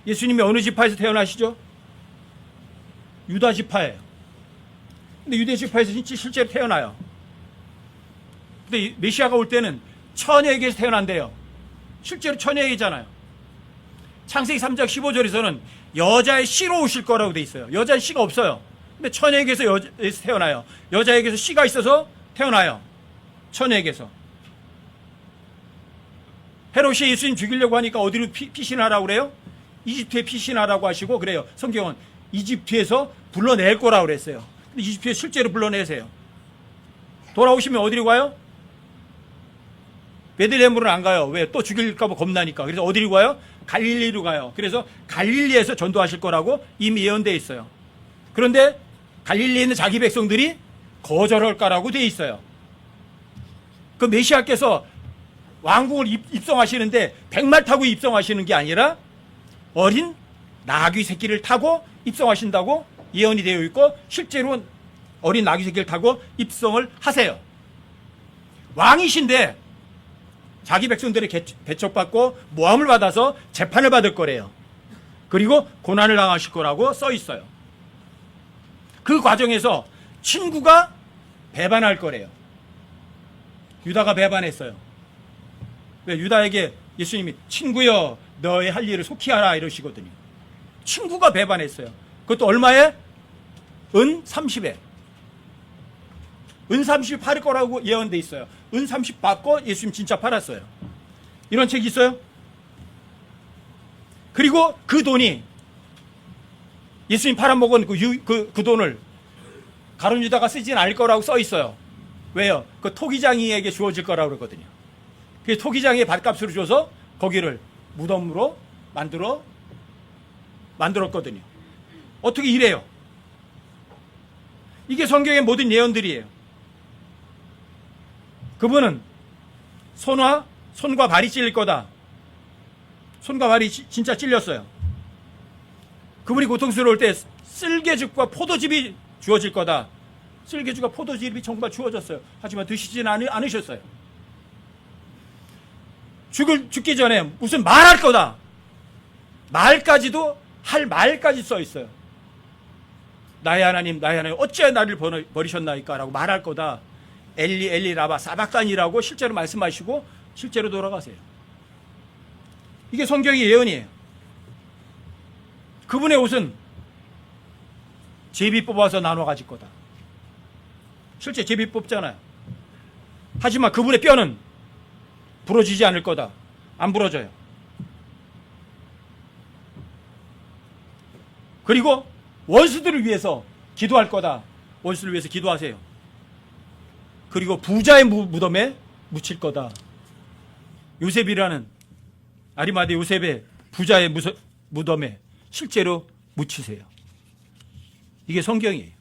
예수님이 어느 지파에서 태어나시죠? 유다 지파예요. 근데 유대 지파에서 실제로 태어나요. 근데 메시아가 올 때는 처녀에게서 태어난대요. 실제로 처녀에게잖아요. 창세기 3장 15절에서는 여자의 씨로 오실 거라고 돼 있어요. 여자의 씨가 없어요. 근데 처녀에게서 태어나요. 여자에게서 씨가 있어서 태어나요. 처녀에게서. 헤롯이 예수님 죽이려고 하니까 어디로 피신하라고 그래요? 이집트에 피신하라고 하시고 그래요. 성경은 이집트에서 불러낼 거라고 그랬어요. 근데 이집트에 실제로 불러내세요. 돌아오시면 어디로 가요? 베들레헴으로는 안 가요. 왜? 또 죽일까 봐 겁나니까. 그래서 어디로 가요? 갈릴리로 가요. 그래서 갈릴리에서 전도하실 거라고 이미 예언되어 있어요. 그런데 갈릴리에 있는 자기 백성들이 거절할까라고 되어 있어요. 그 메시아께서 왕궁을 입성하시는데 백말 타고 입성하시는 게 아니라 어린 나귀 새끼를 타고 입성하신다고 예언이 되어 있고 실제로 어린 나귀 새끼를 타고 입성을 하세요. 왕이신데 자기 백성들의 배척받고 모함을 받아서 재판을 받을 거래요. 그리고 고난을 당하실 거라고 써 있어요. 그 과정에서 친구가 배반할 거래요. 유다가 배반했어요. 왜? 유다에게 예수님이 친구여 너의 할 일을 속히 하라 이러시거든요. 친구가 배반했어요. 그것도 얼마에? 은 30에. 은 30 팔을 거라고 예언돼 있어요. 은 30 받고 예수님 진짜 팔았어요. 이런 책이 있어요. 그리고 그 돈이 예수님 팔아먹은 그 돈을 가룟 유다가 쓰진 않을 거라고 써 있어요. 왜요? 그 토기장이에게 주어질 거라고 그러거든요. 그 토기장이 밥값으로 줘서 거기를 무덤으로 만들었거든요. 어떻게 이래요? 이게 성경의 모든 예언들이에요. 그분은 손과 발이 찔릴 거다. 손과 발이 진짜 찔렸어요. 그분이 고통스러울 때 쓸개죽과 포도즙이 주어질 거다. 쓸개죽과 포도즙이 정말 주어졌어요. 하지만 드시지는 않으셨어요. 죽기 전에 무슨 말할 거다. 말까지도 할 말까지 써 있어요. 나의 하나님 어찌하여 나를 버리셨나이까 라고 말할 거다. 엘리 엘리 라바 사박단이라고 실제로 말씀하시고 실제로 돌아가세요. 이게 성경의 예언이에요. 그분의 옷은 제비 뽑아서 나눠 가질 거다. 실제 제비 뽑잖아요. 하지만 그분의 뼈는 부러지지 않을 거다. 안 부러져요. 그리고 원수들을 위해서 기도할 거다. 원수를 위해서 기도하세요. 그리고 부자의 무덤에 묻힐 거다. 요셉이라는 아리마대 요셉의 부자의 무덤에 실제로 묻히세요. 이게 성경이에요.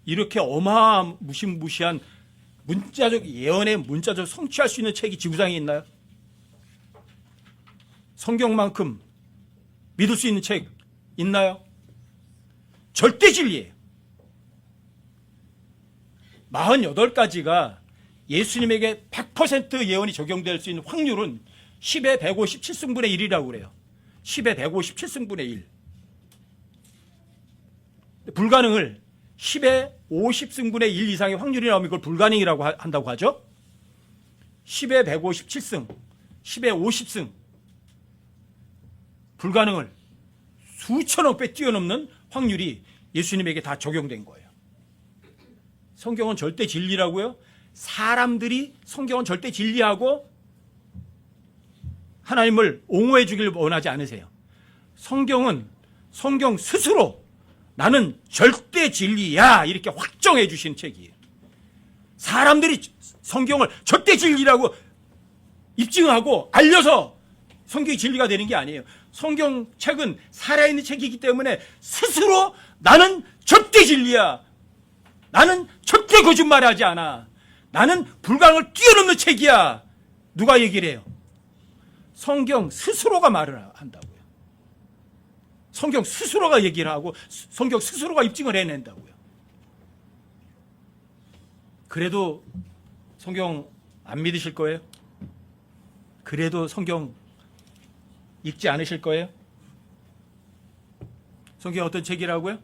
이렇게 무시무시한 문자적 예언의 문자적 성취할 수 있는 책이 지구상에 있나요? 성경만큼 믿을 수 있는 책 있나요? 절대 진리예요. 48가지가 예수님에게 100% 예언이 적용될 수 있는 확률은 10의 157승분의 1이라고 그래요. 10의 157승분의 1. 불가능을 10의 50승분의 1 이상의 확률이 나오면 이걸 불가능이라고 한다고 하죠. 10의 157승, 10의 50승. 불가능을 수천억 배 뛰어넘는 확률이 예수님에게 다 적용된 거예요. 성경은 절대 진리라고요? 사람들이 성경은 절대 진리하고 하나님을 옹호해 주길 원하지 않으세요. 성경은 성경 스스로 나는 절대 진리야 이렇게 확정해 주신 책이에요. 사람들이 성경을 절대 진리라고 입증하고 알려서 성경이 진리가 되는 게 아니에요. 성경책은 살아있는 책이기 때문에 스스로 나는 절대 진리야. 나는 절대 거짓말하지 않아. 나는 불가능을 뛰어넘는 책이야. 누가 얘기를 해요? 성경 스스로가 말을 한다고요. 성경 스스로가 얘기를 하고 성경 스스로가 입증을 해낸다고요. 그래도 성경 안 믿으실 거예요? 그래도 성경 읽지 않으실 거예요? 성경 어떤 책이라고요?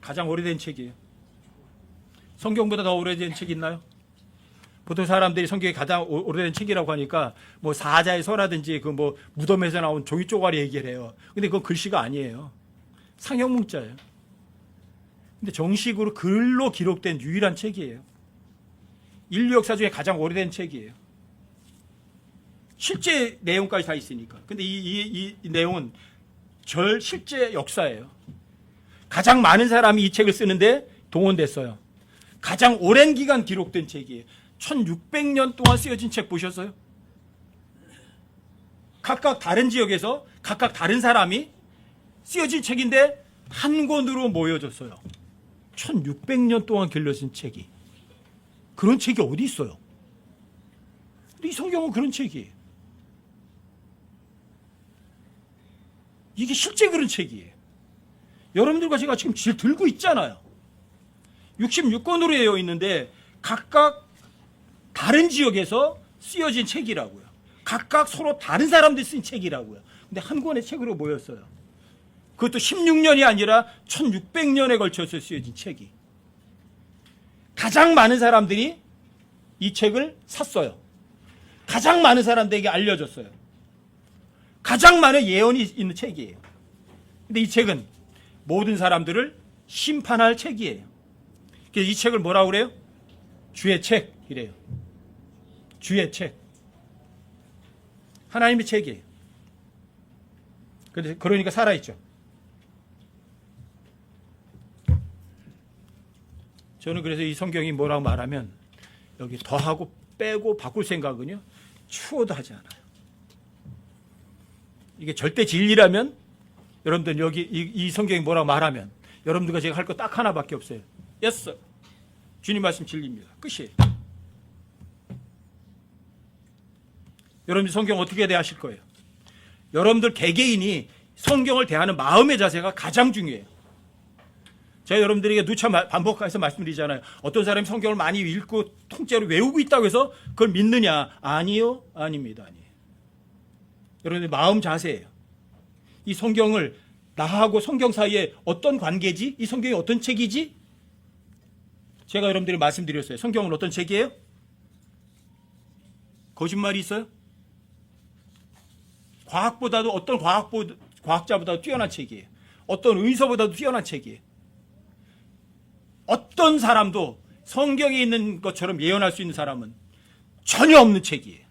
가장 오래된 책이에요. 성경보다 더 오래된 책 있나요? 보통 사람들이 성경이 가장 오래된 책이라고 하니까 뭐 사자의 서라든지 그 뭐 무덤에서 나온 종이 쪼가리 얘기를 해요. 근데 그건 글씨가 아니에요. 상형 문자예요. 근데 정식으로 글로 기록된 유일한 책이에요. 인류 역사 중에 가장 오래된 책이에요. 실제 내용까지 다 있으니까. 근데 이 내용은 실제 역사예요. 가장 많은 사람이 이 책을 쓰는데 동원됐어요. 가장 오랜 기간 기록된 책이에요. 1600년 동안 쓰여진 책 보셨어요? 각각 다른 지역에서 각각 다른 사람이 쓰여진 책인데 한 권으로 모여졌어요. 1600년 동안 길러진 책이. 그런 책이 어디 있어요? 이 성경은 그런 책이에요. 이게 실제 그런 책이에요. 여러분들과 제가 지금 들고 있잖아요. 66권으로 되어 있는데 각각 다른 지역에서 쓰여진 책이라고요. 각각 서로 다른 사람들이 쓴 책이라고요. 근데 한 권의 책으로 모였어요. 그것도 16년이 아니라 1600년에 걸쳐서 쓰여진 책이. 가장 많은 사람들이 이 책을 샀어요. 가장 많은 사람들에게 알려졌어요. 가장 많은 예언이 있는 책이에요. 근데 이 책은 모든 사람들을 심판할 책이에요. 그래서 이 책을 뭐라고 그래요? 주의 책이래요. 주의 책. 하나님의 책이에요. 그러니까 살아있죠. 저는 그래서 이 성경이 뭐라고 말하면 여기 더하고 빼고 바꿀 생각은요, 추워도 하지 않아요. 이게 절대 진리라면 여러분들 여기 이 성경이 뭐라고 말하면 여러분들과 제가 할 거 딱 하나밖에 없어요. 예스. 주님 말씀 진리입니다. 끝이에요. 여러분들 성경 어떻게 대하실 거예요? 여러분들 개개인이 성경을 대하는 마음의 자세가 가장 중요해요. 제가 여러분들에게 누차 반복해서 말씀드리잖아요. 어떤 사람이 성경을 많이 읽고 통째로 외우고 있다고 해서 그걸 믿느냐? 아니요. 아닙니다. 아니에요. 여러분들 마음 자세예요. 이 성경을 나하고 성경 사이에 어떤 관계지? 이 성경이 어떤 책이지? 제가 여러분들이 말씀드렸어요. 성경은 어떤 책이에요? 거짓말이 있어요? 과학보다도 어떤 과학자보다도 뛰어난 책이에요. 어떤 의사보다도 뛰어난 책이에요. 어떤 사람도 성경에 있는 것처럼 예언할 수 있는 사람은 전혀 없는 책이에요.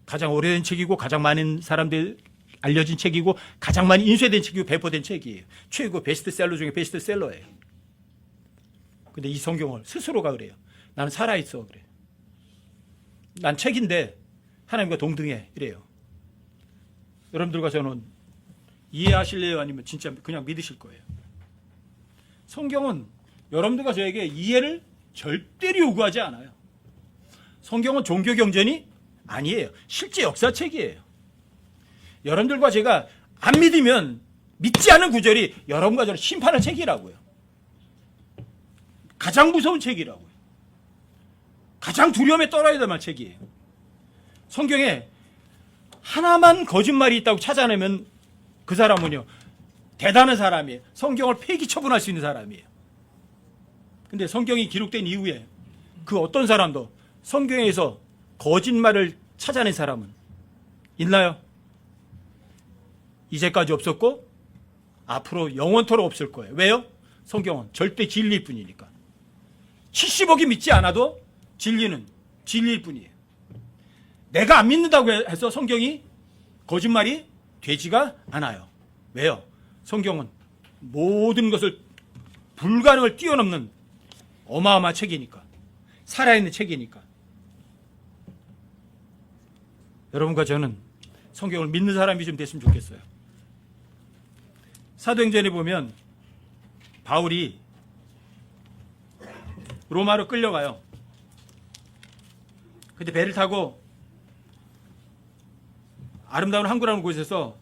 가장 오래된 책이고 가장 많은 사람들 알려진 책이고 가장 많이 인쇄된 책이고 배포된 책이에요. 최고 베스트셀러 중에 베스트셀러예요. 근데 이 성경을 스스로가 그래요. 나는 살아있어 그래요. 난 책인데 하나님과 동등해 이래요. 여러분들과 저는 이해하실래요? 아니면 진짜 그냥 믿으실 거예요? 성경은 여러분들과 저에게 이해를 절대로 요구하지 않아요. 성경은 종교 경전이 아니에요. 실제 역사책이에요. 여러분들과 제가 안 믿으면 믿지 않은 구절이 여러분과 저를 심판할 책이라고요. 가장 무서운 책이라고요. 가장 두려움에 떨어야 될 책이에요. 성경에 하나만 거짓말이 있다고 찾아내면 그 사람은요 대단한 사람이에요. 성경을 폐기 처분할 수 있는 사람이에요. 근데 성경이 기록된 이후에 그 어떤 사람도 성경에서 거짓말을 찾아낸 사람은 있나요? 이제까지 없었고 앞으로 영원토록 없을 거예요. 왜요? 성경은 절대 진리일 뿐이니까. 70억이 믿지 않아도 진리는 진리일 뿐이에요. 내가 안 믿는다고 해서 성경이 거짓말이 되지가 않아요. 왜요? 성경은 모든 것을 불가능을 뛰어넘는 어마어마한 책이니까. 살아있는 책이니까. 여러분과 저는 성경을 믿는 사람이 좀 됐으면 좋겠어요. 사도행전에 보면 바울이 로마로 끌려가요. 근데 배를 타고 아름다운 항구라는 곳에서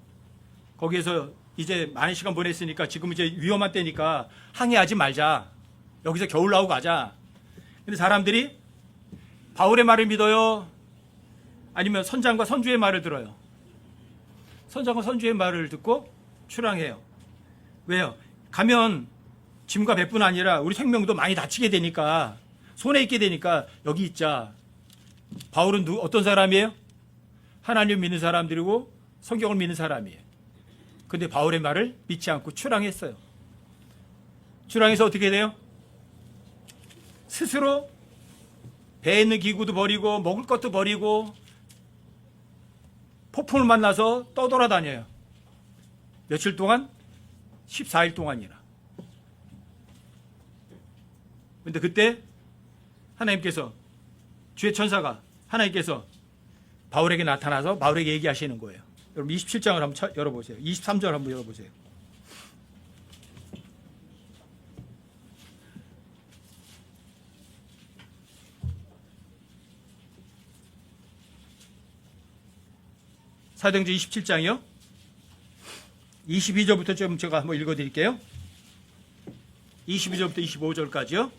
거기에서 이제 많은 시간 보냈으니까 지금 이제 위험한 때니까 항해하지 말자. 여기서 겨울 나오고 가자. 근데 사람들이 바울의 말을 믿어요? 아니면 선장과 선주의 말을 들어요? 선장과 선주의 말을 듣고 출항해요. 왜요? 가면 짐과 배뿐 아니라 우리 생명도 많이 다치게 되니까, 손해 있게 되니까 여기 있자. 바울은 어떤 사람이에요? 하나님 믿는 사람들이고 성경을 믿는 사람이에요. 근데 바울의 말을 믿지 않고 출항했어요. 출항해서 어떻게 돼요? 스스로 배에 있는 기구도 버리고 먹을 것도 버리고 폭풍을 만나서 떠돌아다녀요. 며칠 동안? 14일 동안이나. 근데 그때 하나님께서, 주의 천사가 하나님께서 바울에게 나타나서 바울에게 얘기하시는 거예요. 여러분 27장을 한번 열어보세요. 23절 한번 열어보세요. 사도행전 27장이요. 22절부터 좀 제가 한번 읽어드릴게요. 22절부터 25절까지요.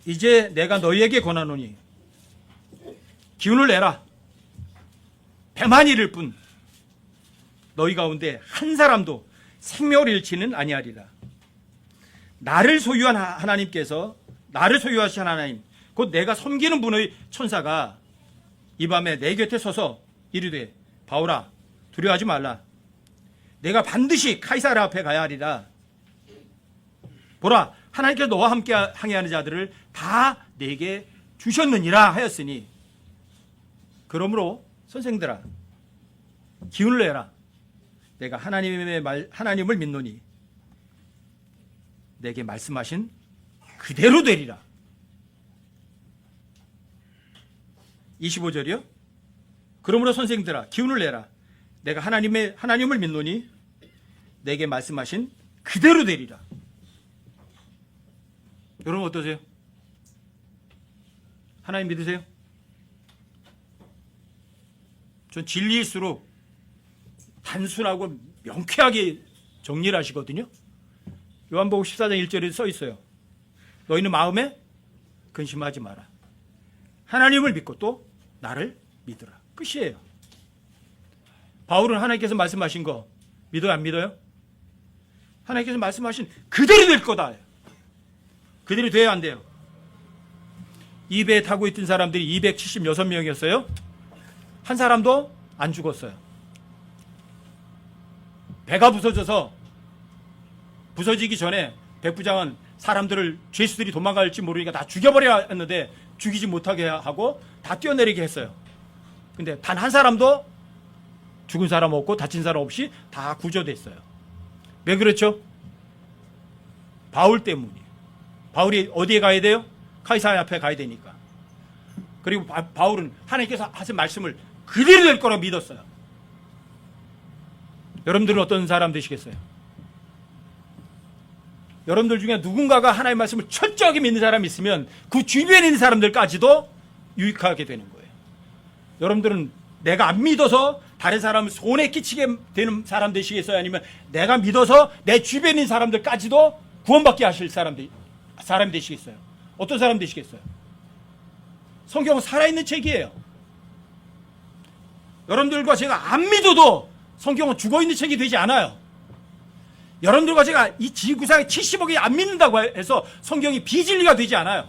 이제 내가 너희에게 권하노니 기운을 내라. 배만 이를 뿐 너희 가운데 한 사람도 생명을 잃지는 아니하리라. 나를 소유한 하나님께서, 나를 소유하신 하나님, 곧 내가 섬기는 분의 천사가 이 밤에 내 곁에 서서 이르되, 바울아 두려워하지 말라. 내가 반드시 카이사랴 앞에 가야 하리라. 보라, 하나님께서 너와 함께 항해하는 자들을 다 내게 주셨느니라 하였으니, 그러므로 선생들아 기운을 내라. 내가 하나님을 믿노니 내게 말씀하신 그대로 되리라. 25절이요. 그러므로 선생들아 기운을 내라. 내가 하나님을 믿노니 내게 말씀하신 그대로 되리라. 여러분 어떠세요? 하나님 믿으세요? 전 진리일수록 단순하고 명쾌하게 정리를 하시거든요. 요한복음 14장 1절에 써 있어요. 너희는 마음에 근심하지 마라. 하나님을 믿고 또 나를 믿으라. 끝이에요. 바울은 하나님께서 말씀하신 거 믿어요, 안 믿어요? 하나님께서 말씀하신 그대로 될 거다. 그대로 돼야 안 돼요. 이 배에 타고 있던 사람들이 276명이었어요. 한 사람도 안 죽었어요. 배가 부서지기 전에 백부장은 사람들을, 죄수들이 도망갈지 모르니까 다 죽여버려야 했는데 죽이지 못하게 하고 다 뛰어내리게 했어요. 근데 단 한 사람도 죽은 사람 없고 다친 사람 없이 다 구조됐어요. 왜 그렇죠? 바울 때문이에요. 바울이 어디에 가야 돼요? 카이사랴 앞에 가야 되니까. 그리고 바울은 하나님께서 하신 말씀을 그대로 될 거라고 믿었어요. 여러분들은 어떤 사람 되시겠어요? 여러분들 중에 누군가가 하나님의 말씀을 철저하게 믿는 사람이 있으면 그 주변에 있는 사람들까지도 유익하게 되는 거예요. 여러분들은 내가 안 믿어서 다른 사람을 손에 끼치게 되는 사람 되시겠어요? 아니면 내가 믿어서 내 주변에 있는 사람들까지도 구원받게 하실 사람이 되시겠어요? 어떤 사람 되시겠어요? 성경은 살아있는 책이에요. 여러분들과 제가 안 믿어도 성경은 죽어있는 책이 되지 않아요. 여러분들과 제가 이 지구상에 70억이 안 믿는다고 해서 성경이 비진리가 되지 않아요.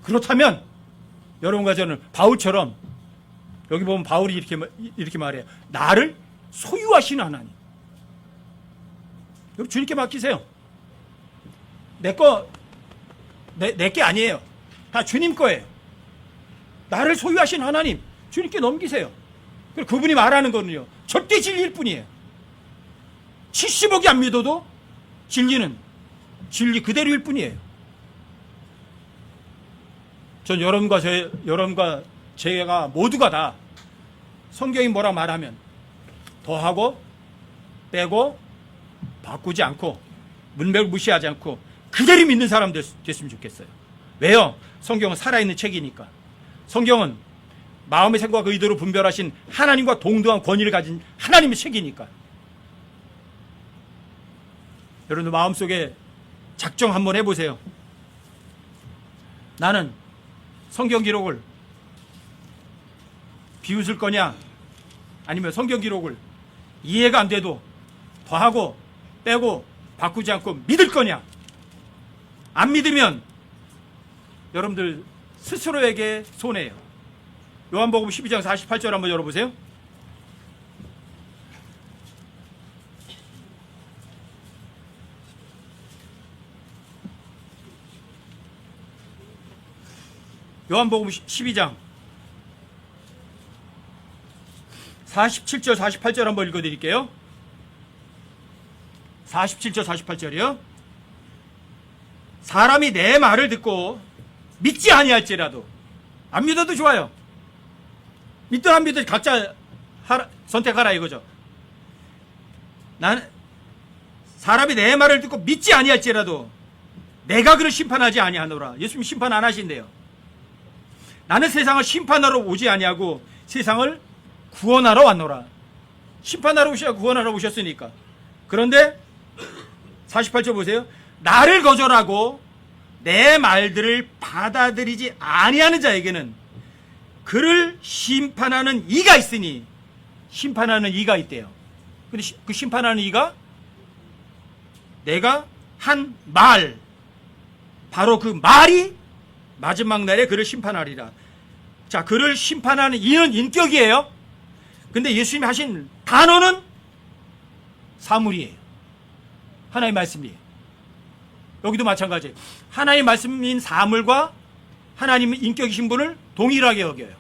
그렇다면 여러분과 저는 바울처럼, 여기 보면 바울이 이렇게 말해요. 나를 소유하시는 하나님. 여러분 주님께 맡기세요. 내 게 아니에요. 다 주님 거예요. 나를 소유하신 하나님, 주님께 넘기세요. 그리고 그분이 말하는 거는요, 절대 진리일 뿐이에요. 70억이 안 믿어도 진리는 진리 그대로일 뿐이에요. 전 여러분과 제가 모두가 다 성경이 뭐라 말하면 더하고 빼고 바꾸지 않고 문맥을 무시하지 않고 그대로 믿는 사람 됐으면 좋겠어요. 왜요? 성경은 살아있는 책이니까. 성경은 마음의 생각과 의도로 분별하신 하나님과 동등한 권위를 가진 하나님의 책이니까. 여러분들 마음속에 작정 한번 해보세요. 나는 성경 기록을 비웃을 거냐, 아니면 성경 기록을 이해가 안 돼도 더하고 빼고 바꾸지 않고 믿을 거냐. 안 믿으면 여러분들 스스로에게 손해예요. 요한복음 12장 48절 한번 열어보세요. 요한복음 12장 47절 48절 한번 읽어드릴게요. 47절 48절이요. 사람이 내 말을 듣고 믿지 아니할지라도, 안 믿어도 좋아요. 믿든 안 믿든 각자 선택하라 이거죠. 나는 사람이 내 말을 듣고 믿지 아니할지라도 내가 그를 심판하지 아니하노라. 예수님 심판 안 하신대요. 나는 세상을 심판하러 오지 아니하고 세상을 구원하러 왔노라. 심판하러 오셔야 구원하러 오셨으니까. 그런데 48절 보세요. 나를 거절하고 내 말들을 받아들이지 아니하는 자에게는 그를 심판하는 이가 있으니, 심판하는 이가 있대요. 근데 그 심판하는 이가 내가 한 말, 바로 그 말이 마지막 날에 그를 심판하리라. 자, 그를 심판하는 이는 인격이에요. 근데 예수님이 하신 단어는 사물이에요. 하나의 말씀이에요. 여기도 마찬가지예요. 하나의 말씀인 사물과 하나님의 인격이신 분을 동일하게 여겨요.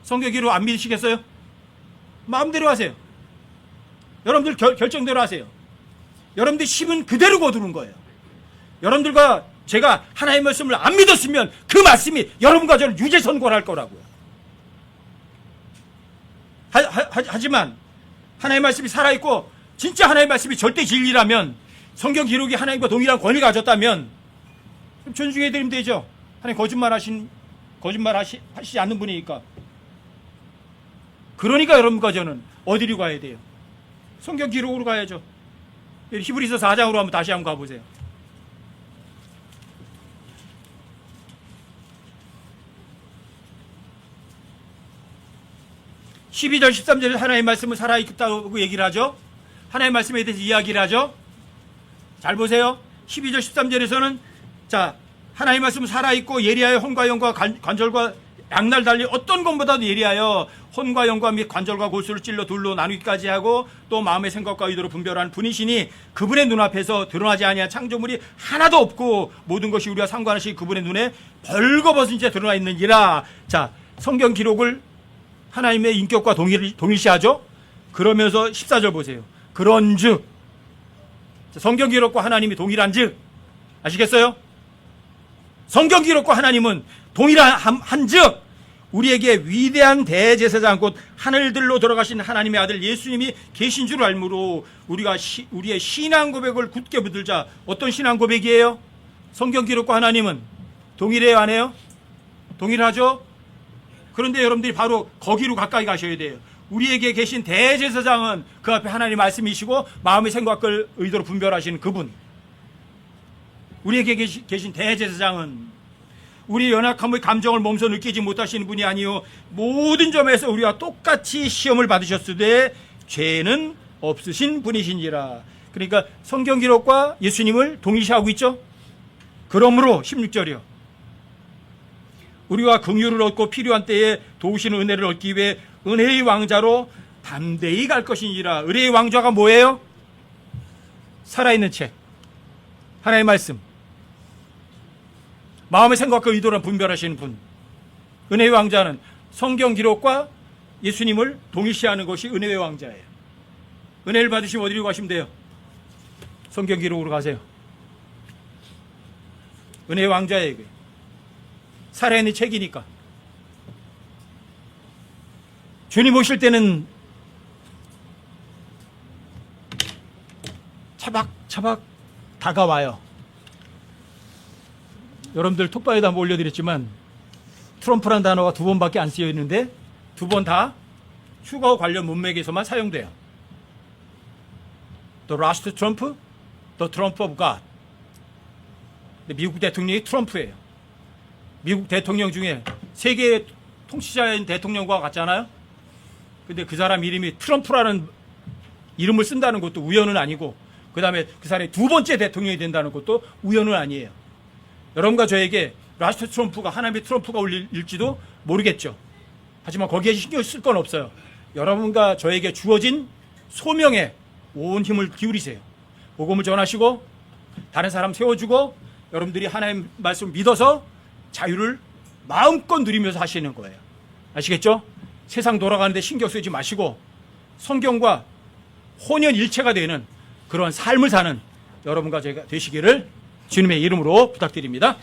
성경기로 안 믿으시겠어요? 마음대로 하세요. 여러분들 결정대로 하세요. 여러분들 심은 그대로 거두는 거예요. 여러분들과 제가 하나님의 말씀을 안 믿었으면 그 말씀이 여러분과 저를 유죄선고할 거라고요. 하지만 하나님의 말씀이 살아있고 진짜 하나님의 말씀이 절대 진리라면, 성경 기록이 하나님과 동일한 권위를 가졌다면 존중해 드리면 되죠. 하나님 거짓말 하시지 않는 분이니까. 그러니까 여러분과 저는 어디로 가야 돼요? 성경 기록으로 가야죠. 히브리서 4장으로 한번 다시 한번 가보세요. (12절) (13절에) 하나님의 말씀은 살아있다고 얘기를 하죠. 하나님의 말씀에 대해서 이야기를 하죠. 잘 보세요. 12절 13절에서는 자, 하나님의 말씀은 살아있고 예리하여 혼과 영과 관절과 양날 달리 어떤 것보다도 예리하여 혼과 영과 및 관절과 골수를 찔러 둘로 나누기까지 하고 또 마음의 생각과 의도로 분별하는 분이시니 그분의 눈앞에서 드러나지 아니한 창조물이 하나도 없고 모든 것이 우리와 상관없이 그분의 눈에 벌거벗은 채 드러나 있느니라. 자, 성경 기록을 하나님의 인격과 동일시하죠. 그러면서 14절 보세요. 그런즉, 성경 기록과 하나님이 동일한즉, 아시겠어요? 성경 기록과 하나님은 동일한즉 우리에게 위대한 대제사장 곧 하늘들로 돌아가신 하나님의 아들 예수님이 계신 줄 알므로 우리가 우리의 신앙 고백을 굳게 붙들자. 어떤 신앙 고백이에요? 성경 기록과 하나님은 동일해요, 안 해요? 동일하죠? 그런데 여러분들이 바로 거기로 가까이 가셔야 돼요. 우리에게 계신 대제사장은 그 앞에 하나님 말씀이시고 마음의 생각을 의도로 분별하시는 그분. 우리에게 계신 대제사장은 우리 연약함의 감정을 몸소 느끼지 못하시는 분이 아니요 모든 점에서 우리와 똑같이 시험을 받으셨으되 죄는 없으신 분이신지라. 그러니까 성경 기록과 예수님을 동일시하고 있죠. 그러므로 16절이요. 우리와 긍휼을 얻고 필요한 때에 도우시는 은혜를 얻기 위해 은혜의 왕자로 담대히 갈 것이니라. 은혜의 왕좌가 뭐예요? 살아있는 책, 하나님의 말씀, 마음의 생각과 의도를 분별하시는 분. 은혜의 왕자는 성경 기록과 예수님을 동일시하는 것이 은혜의 왕자예요. 은혜를 받으시면 어디로 가시면 돼요? 성경 기록으로 가세요. 은혜의 왕자예요. 살아있는 책이니까. 주님 오실 때는 차박차박 다가와요. 여러분들 톡방에도 한번 올려드렸지만 트럼프란 단어가 2번밖에 안 쓰여 있는데 2번 다 휴거 관련 문맥에서만 사용돼요. The last Trump, the Trump of God. 미국 대통령이 트럼프예요. 미국 대통령 중에 세계 통치자인 대통령과 같잖아요. 근데 그 사람 이름이 트럼프라는 이름을 쓴다는 것도 우연은 아니고, 그 다음에 그 사람이 2번째 대통령이 된다는 것도 우연은 아니에요. 여러분과 저에게 라스트 트럼프가 하나님의 트럼프가 올릴지도 모르겠죠. 하지만 거기에 신경 쓸 건 없어요. 여러분과 저에게 주어진 소명에 온 힘을 기울이세요. 복음을 전하시고 다른 사람 세워주고 여러분들이 하나님 말씀 믿어서 자유를 마음껏 누리면서 하시는 거예요. 아시겠죠? 세상 돌아가는데 신경 쓰지 마시고 성경과 혼연일체가 되는 그런 삶을 사는 여러분과 제가 되시기를 주님의 이름으로 부탁드립니다.